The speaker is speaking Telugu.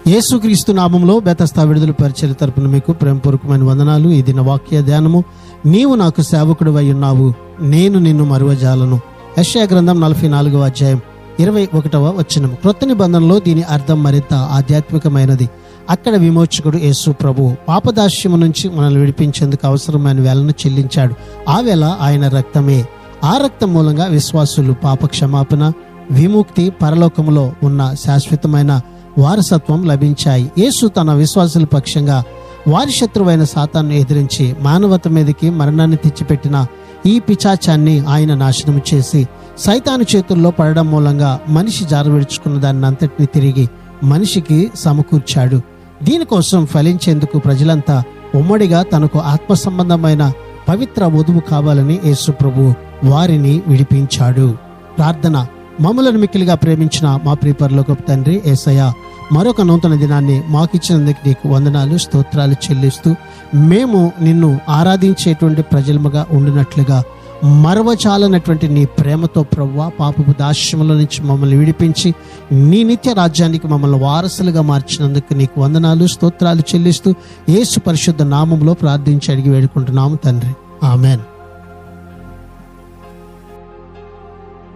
యేసుక్రీస్తు నామములో బెతస్తా విడుదల పరిచర్య తరపున మీకు ప్రేమపూర్వకమైన వందనాలు. ఈ దిన వాక్య ధ్యానము, నీవు నాకు సేవకుడివై ఉన్నావు, నేను నిన్ను మరువజాలను. యెషయా గ్రంథం 44వ అధ్యాయం 21వ వచనము. క్రొత్త నిబంధనలో దీని అర్థం మరింత ఆధ్యాత్మికమైనది. అక్కడ విమోచకుడు యేసు ప్రభువు పాపదాస్యము నుంచి మనల్ని విడిపించేందుకు అవసరమైన వేలను చెల్లించాడు. ఆ వేళ ఆయన రక్తమే. ఆ రక్తం మూలంగా విశ్వాసులు పాప క్షమాపణ, విముక్తి, పరలోకములో ఉన్న శాశ్వతమైన వారసత్వం లభించాయి. యేసు తన విశ్వాసుల పక్షంగా వారి శత్రువైన సాతాను ఎదిరించి మానవత మీదకి మరణాన్ని తెచ్చిపెట్టిన ఈ పిశాచాన్ని ఆయన నాశనం చేసి సైతాను చేతుల్లో పడడం మూలంగా మనిషి జారవిడుచుకున్న దాన్ని అంతటిని తిరిగి మనిషికి సమకూర్చాడు. దీనికోసం ఫలించేందుకు ప్రజలంతా ఉమ్మడిగా తనకు ఆత్మ సంబంధమైన పవిత్ర వధువు కావాలని యేసు ప్రభు వారిని విడిపించాడు. ప్రార్థన. మమ్మలను మిక్కిలిగా ప్రేమించిన మా ప్రియ పరలోకపు తండ్రి యేసయ్యా, మరొక నూతన దినాన్ని మాకిచ్చినందుకు నీకు వందనాలు, స్తోత్రాలు చెల్లిస్తూ మేము నిన్ను ఆరాధించేటువంటి ప్రజలుగా ఉండినట్లుగా మరవచాలనటువంటి నీ ప్రేమతో ప్రభువా పాపపు దాస్యముల నుంచి మమ్మల్ని విడిపించి నీ నిత్య రాజ్యానికి మమ్మల్ని వారసులుగా మార్చినందుకు నీకు వందనాలు, స్తోత్రాలు చెల్లిస్తూ యేసు పరిశుద్ధ నామములో ప్రార్థించి అడిగి వేడుకుంటున్నాము తండ్రి. ఆమెన్.